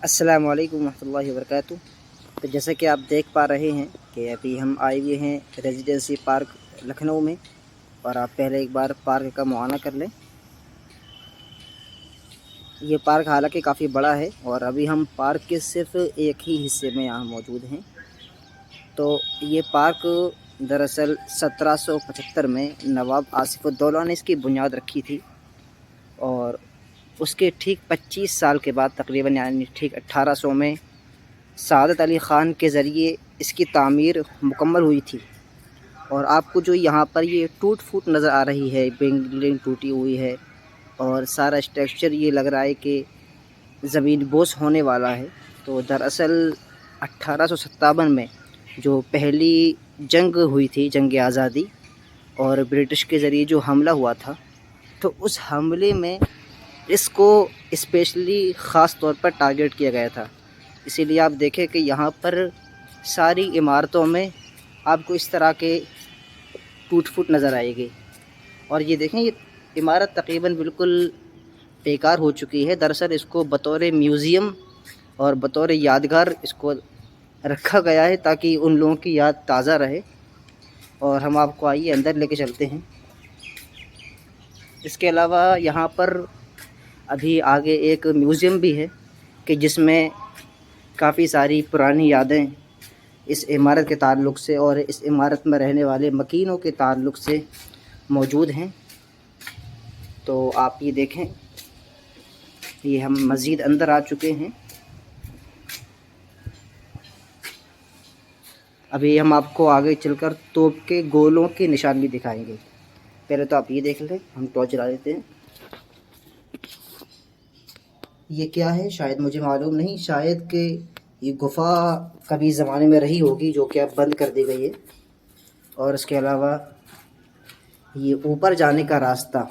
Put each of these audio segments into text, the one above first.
السلام علیکم ورحمۃ اللہ وبرکاتہ۔ تو جیسا کہ آپ دیکھ پا رہے ہیں کہ ابھی ہم آئے ہوئے ہیں ریزیڈنسی پارک لکھنؤ میں، اور آپ پہلے ایک بار پارک کا معائنہ کر لیں۔ یہ پارک حالانکہ کافی بڑا ہے، اور ابھی ہم پارک کے صرف ایک ہی حصے میں یہاں موجود ہیں۔ تو یہ پارک دراصل 1775 میں نواب آصف الدولہ نے اس کی بنیاد رکھی تھی، اور اس کے ٹھیک 25 سال کے بعد تقریباً یعنی ٹھیک 1800 میں سعادت علی خان کے ذریعے اس کی تعمیر مکمل ہوئی تھی۔ اور آپ کو جو یہاں پر یہ ٹوٹ پھوٹ نظر آ رہی ہے، بلڈنگ ٹوٹی ہوئی ہے، اور سارا اسٹرکچر یہ لگ رہا ہے کہ زمین بوس ہونے والا ہے، تو دراصل 1857 میں جو پہلی جنگ ہوئی تھی، جنگ آزادی، اور برٹش کے ذریعے جو حملہ ہوا تھا، تو اس حملے میں اس کو اسپیشلی خاص طور پر ٹارگیٹ کیا گیا تھا۔ اسی لیے آپ دیکھیں کہ یہاں پر ساری عمارتوں میں آپ کو اس طرح کے ٹوٹ پھوٹ نظر آئے گی۔ اور یہ دیکھیں، یہ عمارت تقریباً بالکل بیکار ہو چکی ہے۔ دراصل اس کو بطور میوزیم اور بطور یادگار اس کو رکھا گیا ہے تاکہ ان لوگوں کی یاد تازہ رہے۔ اور ہم آپ کو آئیے اندر لے کے چلتے ہیں۔ اس کے علاوہ یہاں پر ابھی آگے ایک میوزیم بھی ہے کہ جس میں کافی ساری پرانی یادیں اس عمارت کے تعلق سے اور اس عمارت میں رہنے والے مکینوں کے تعلق سے موجود ہیں۔ تو آپ یہ دیکھیں، یہ ہم مزید اندر آ چکے ہیں۔ ابھی ہم آپ کو آگے چل کر توپ کے گولوں کے نشان بھی دکھائیں گے۔ پہلے تو آپ یہ دیکھ لیں، ہم ٹارچ جلا دیتے ہیں۔ یہ کیا ہے شاید مجھے معلوم نہیں، شاید کہ یہ گفا کبھی زمانے میں رہی ہوگی جو کہ اب بند کر دی گئی ہے۔ اور اس کے علاوہ یہ اوپر جانے کا راستہ،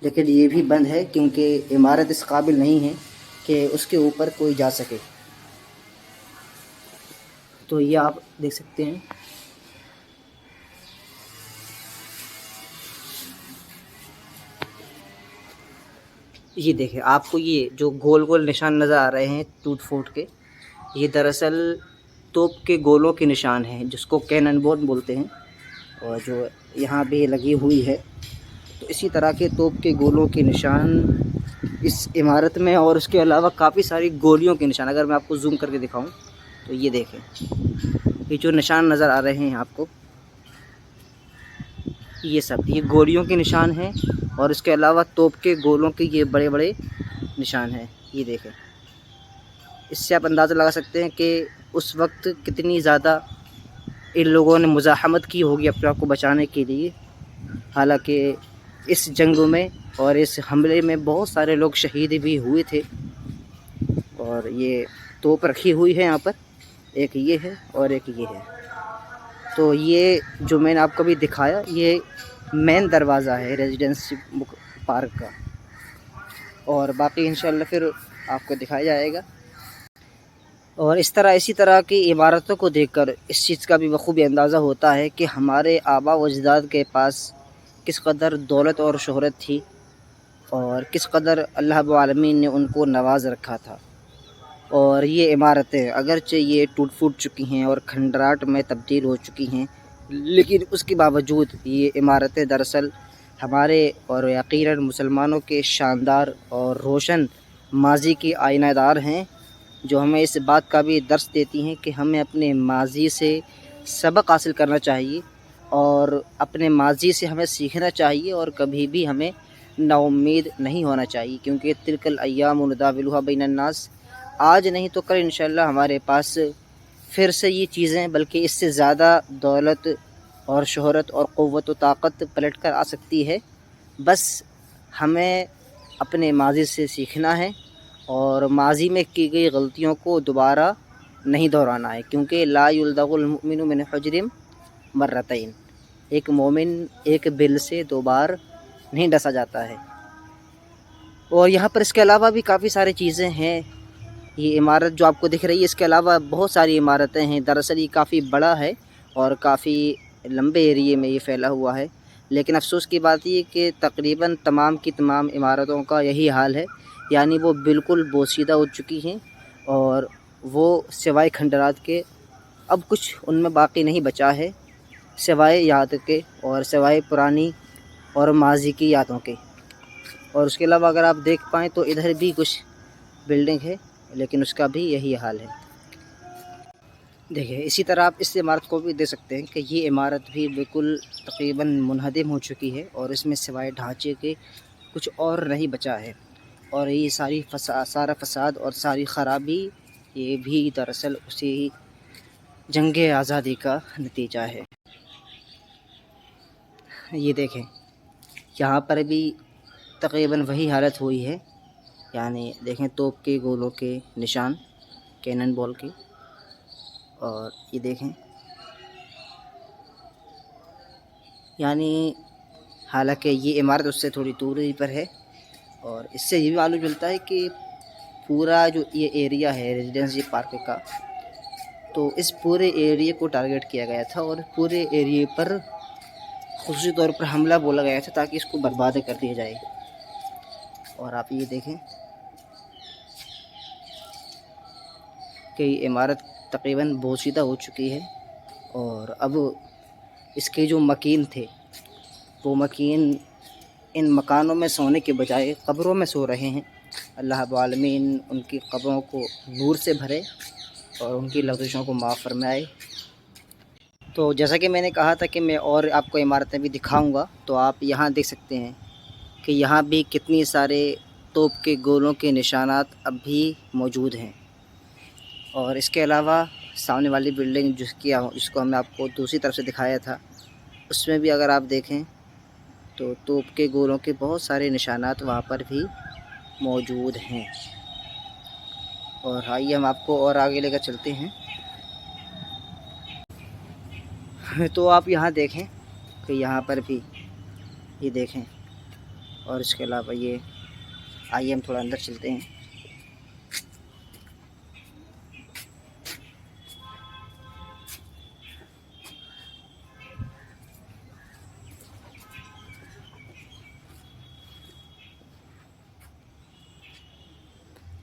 لیکن یہ بھی بند ہے کیونکہ عمارت اس قابل نہیں ہے کہ اس کے اوپر کوئی جا سکے۔ تو یہ آپ دیکھ سکتے ہیں۔ یہ دیکھیں، آپ کو یہ جو گول گول نشان نظر آ رہے ہیں ٹوٹ پھوٹ کے، یہ دراصل توپ کے گولوں کے نشان ہیں جس کو کینن بون بولتے ہیں، اور جو یہاں بھی لگی ہوئی ہے۔ تو اسی طرح کے توپ کے گولوں کے نشان اس عمارت میں، اور اس کے علاوہ کافی ساری گولیوں کے نشان، اگر میں آپ کو زوم کر کے دکھاؤں تو یہ دیکھیں، یہ جو نشان نظر آ رہے ہیں آپ کو، یہ سب یہ گولیوں کے نشان ہیں، اور اس کے علاوہ توپ کے گولوں کے یہ بڑے بڑے نشان ہیں۔ یہ دیکھیں، اس سے آپ اندازہ لگا سکتے ہیں کہ اس وقت کتنی زیادہ ان لوگوں نے مزاحمت کی ہوگی اپنے آپ کو بچانے کے لیے۔ حالانکہ اس جنگ میں اور اس حملے میں بہت سارے لوگ شہید بھی ہوئے تھے۔ اور یہ توپ رکھی ہوئی ہے یہاں پر، ایک یہ ہے اور ایک یہ ہے۔ تو یہ جو میں نے آپ کو بھی دکھایا، یہ مین دروازہ ہے ریزیڈنسی پارک کا، اور باقی انشاءاللہ پھر آپ کو دکھایا جائے گا۔ اور اسی طرح کی عمارتوں کو دیکھ کر اس چیز کا بھی بخوبی اندازہ ہوتا ہے کہ ہمارے آباء و اجداد کے پاس کس قدر دولت اور شہرت تھی، اور کس قدر اللہ رب العالمین نے ان کو نواز رکھا تھا۔ اور یہ عمارتیں اگرچہ یہ ٹوٹ پھوٹ چکی ہیں اور کھنڈرات میں تبدیل ہو چکی ہیں، لیکن اس کے باوجود یہ عمارتیں دراصل ہمارے اور یقیناً مسلمانوں کے شاندار اور روشن ماضی کی آئینہ دار ہیں، جو ہمیں اس بات کا بھی درس دیتی ہیں کہ ہمیں اپنے ماضی سے سبق حاصل کرنا چاہیے، اور اپنے ماضی سے ہمیں سیکھنا چاہیے، اور کبھی بھی ہمیں نا امید نہیں ہونا چاہیے، کیونکہ تلک الایام نداولها بین الناس، آج نہیں تو کل انشاءاللہ ہمارے پاس پھر سے یہ چیزیں، بلکہ اس سے زیادہ دولت اور شہرت اور قوت و طاقت پلٹ کر آ سکتی ہے۔ بس ہمیں اپنے ماضی سے سیکھنا ہے، اور ماضی میں کی گئی غلطیوں کو دوبارہ نہیں دہرانا ہے، کیونکہ لا یلدغ المؤمن من حجر مرتين، ایک مومن ایک بل سے دو بار نہیں ڈسا جاتا ہے۔ اور یہاں پر اس کے علاوہ بھی کافی ساری چیزیں ہیں۔ یہ عمارت جو آپ کو دکھ رہی ہے، اس کے علاوہ بہت ساری عمارتیں ہیں۔ دراصل یہ کافی بڑا ہے اور کافی لمبے ایریے میں یہ پھیلا ہوا ہے، لیکن افسوس کی بات یہ کہ تقریباً تمام کی تمام عمارتوں کا یہی حال ہے یعنی وہ بالکل بوسیدہ ہو چکی ہیں اور وہ سوائے کھنڈرات کے اب کچھ ان میں باقی نہیں بچا ہے، سوائے یاد کے اور سوائے پرانی اور ماضی کی یادوں کے۔ اور اس کے علاوہ اگر آپ دیکھ پائیں تو ادھر بھی کچھ بلڈنگ ہے، لیکن اس کا بھی یہی حال ہے۔ دیکھیں اسی طرح آپ اس عمارت کو بھی دیکھ سکتے ہیں کہ یہ عمارت بھی بالکل تقریباً منہدم ہو چکی ہے اور اس میں سوائے ڈھانچے کے کچھ اور نہیں بچا ہے، اور یہ سارا فساد اور ساری خرابی یہ بھی دراصل اسی جنگ آزادی کا نتیجہ ہے۔ یہ دیکھیں یہاں پر بھی تقریباً وہی حالت ہوئی ہے، یعنی دیکھیں توپ کے گولوں کے نشان، کینن بال کے، اور یہ دیکھیں یعنی حالانکہ یہ عمارت اس سے تھوڑی دوری پر ہے، اور اس سے یہ بھی معلوم چلتا ہے کہ پورا جو یہ ایریا ہے ریزیڈنسی پارک کا، تو اس پورے ایریے کو ٹارگٹ کیا گیا تھا اور پورے ایریے پر خصوصی طور پر حملہ بولا گیا تھا تاکہ اس کو برباد کر دیا جائے۔ اور آپ یہ دیکھیں کہ یہ عمارت تقریباً بوسیدہ ہو چکی ہے، اور اب اس کے جو مکین تھے وہ مکین ان مکانوں میں سونے کے بجائے قبروں میں سو رہے ہیں۔ اللہ رب العالمین ان کی قبروں کو نور سے بھرے اور ان کی لغزشوں کو معاف فرمائے۔ تو جیسا کہ میں نے کہا تھا کہ میں اور آپ کو عمارتیں بھی دکھاؤں گا، تو آپ یہاں دیکھ سکتے ہیں کہ یہاں بھی کتنی سارے توپ کے گولوں کے نشانات اب بھی موجود ہیں۔ اور اس کے علاوہ سامنے والی بلڈنگ جس کو ہم نے آپ کو دوسری طرف سے دکھایا تھا، اس میں بھی اگر آپ دیکھیں تو توپ کے گولوں کے بہت سارے نشانات وہاں پر بھی موجود ہیں۔ اور آئیے ہم آپ کو اور آگے لے کر چلتے ہیں۔ تو آپ یہاں دیکھیں کہ یہاں پر بھی یہ دیکھیں، اور اس کے علاوہ یہ آئیے ہم تھوڑا اندر چلتے ہیں۔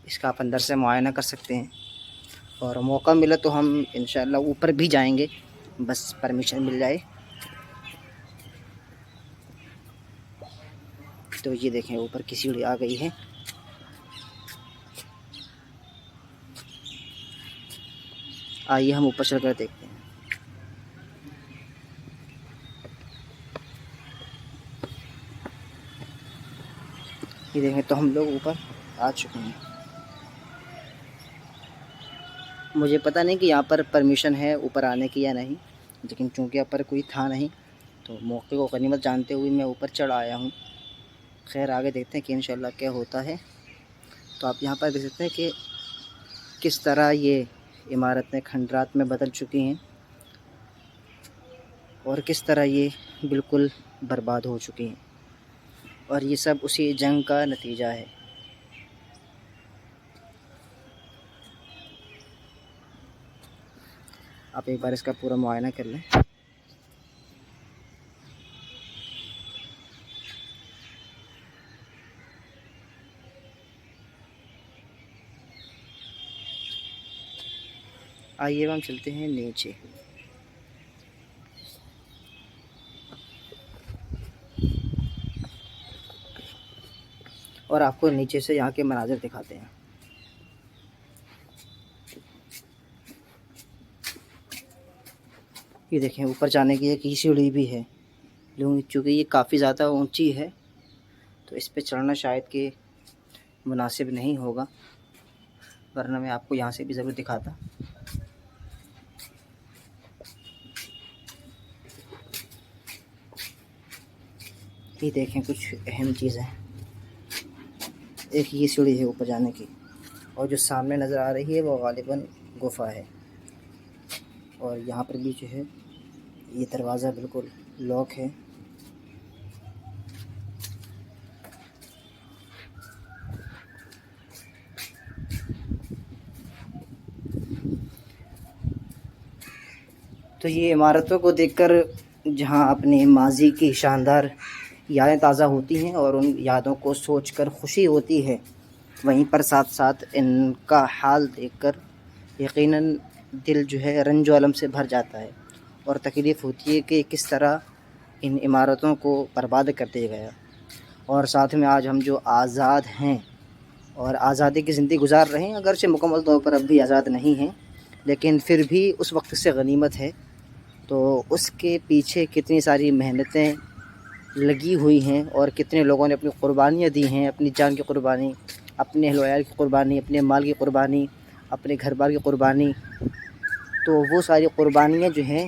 اس کا آپ اندر سے معائنہ کر سکتے ہیں، اور موقع ملا تو ہم انشاءاللہ اوپر بھی جائیں گے، بس پرمیشن مل جائے۔ تو یہ دیکھیں اوپر کی سیڑھی آ گئی ہے۔ آئیے ہم اوپر چل کر دیکھتے ہیں۔ یہ دیکھیں تو ہم لوگ اوپر آ چکے ہیں۔ مجھے پتہ نہیں کہ یہاں پر پرمیشن ہے اوپر آنے کی یا نہیں، لیکن چونکہ یہاں پر کوئی تھا نہیں تو موقع کو غنیمت جانتے ہوئے میں اوپر چڑھ آیا ہوں۔ خیر آگے دیکھتے ہیں کہ انشاءاللہ کیا ہوتا ہے۔ تو آپ یہاں پر دیکھ سکتے ہیں کہ کس طرح یہ عمارتیں کھنڈرات میں بدل چکی ہیں اور کس طرح یہ بالکل برباد ہو چکی ہیں، اور یہ سب اسی جنگ کا نتیجہ ہے۔ آپ ایک بار اس کا پورا معائنہ کر لیں۔ آئیے ہم چلتے ہیں نیچے۔ اور آپ کو نیچے سے یہاں کے مناظر دکھاتے ہیں۔ یہ دیکھیں اوپر جانے کی ایک سیڑھی بھی ہے، چونکہ یہ کافی زیادہ اونچی ہے تو اس پہ چڑھنا شاید کہ مناسب نہیں ہوگا، ورنہ میں آپ کو یہاں سے بھی ضرور دکھاتا۔ یہ دیکھیں کچھ اہم چیزیں، ایک یہ سیڑھی ہے اوپر جانے کی، اور جو سامنے نظر آ رہی ہے وہ غالباً گفا ہے، اور یہاں پر بھی جو ہے یہ دروازہ بالکل لاک ہے۔ تو یہ عمارتوں کو دیکھ کر جہاں اپنے ماضی کی شاندار یادیں تازہ ہوتی ہیں اور ان یادوں کو سوچ کر خوشی ہوتی ہے، وہیں پر ساتھ ساتھ ان کا حال دیکھ کر یقیناً دل جو ہے رنج و الم سے بھر جاتا ہے اور تکلیف ہوتی ہے کہ کس طرح ان عمارتوں کو برباد کر دیا گیا، اور ساتھ میں آج ہم جو آزاد ہیں اور آزادی کی زندگی گزار رہے ہیں، اگرچہ مکمل طور پر اب بھی آزاد نہیں ہیں لیکن پھر بھی اس وقت سے غنیمت ہے، تو اس کے پیچھے کتنی ساری محنتیں لگی ہوئی ہیں اور کتنے لوگوں نے اپنی قربانیاں دی ہیں، اپنی جان کی قربانی، اپنے اہل و عیال کی قربانی، اپنے مال کی قربانی، اپنے گھر بار کی قربانی، تو وہ ساری قربانیاں جو ہیں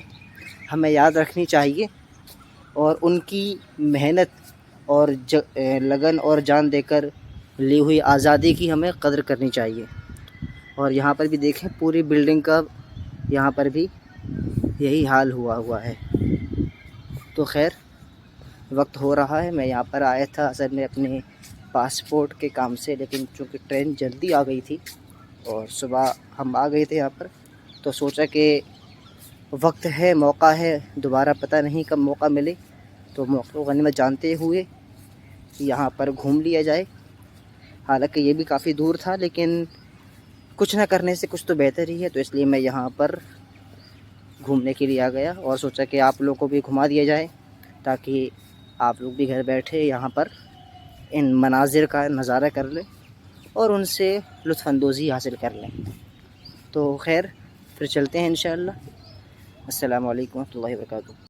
ہمیں یاد رکھنی چاہیے اور ان کی محنت اور لگن اور جان دے کر لی ہوئی آزادی کی ہمیں قدر کرنی چاہیے۔ اور یہاں پر بھی دیکھیں پوری بلڈنگ کا یہاں پر بھی یہی حال ہوا ہے۔ تو خیر وقت ہو رہا ہے، میں یہاں پر آیا تھا اصل میں اپنے پاسپورٹ کے کام سے، لیکن چونکہ ٹرین جلدی آ گئی تھی اور صبح ہم آ گئے تھے یہاں پر، تو سوچا کہ وقت ہے، موقع ہے، دوبارہ پتہ نہیں کب موقع ملے، تو موقع کو غنیمت جانتے ہوئے یہاں پر گھوم لیا جائے۔ حالانکہ یہ بھی کافی دور تھا، لیکن کچھ نہ کرنے سے کچھ تو بہتر ہی ہے، تو اس لیے میں یہاں پر گھومنے کے لیے آ گیا اور سوچا کہ آپ لوگوں کو بھی گھما دیا جائے تاکہ آپ لوگ بھی گھر بیٹھے یہاں پر ان مناظر کا نظارہ کر لیں اور ان سے لطف اندوزی حاصل کر لیں۔ تو خیر پھر چلتے ہیں انشاءاللہ۔ السلام علیکم ورحمۃ اللہ وبرکاتہ۔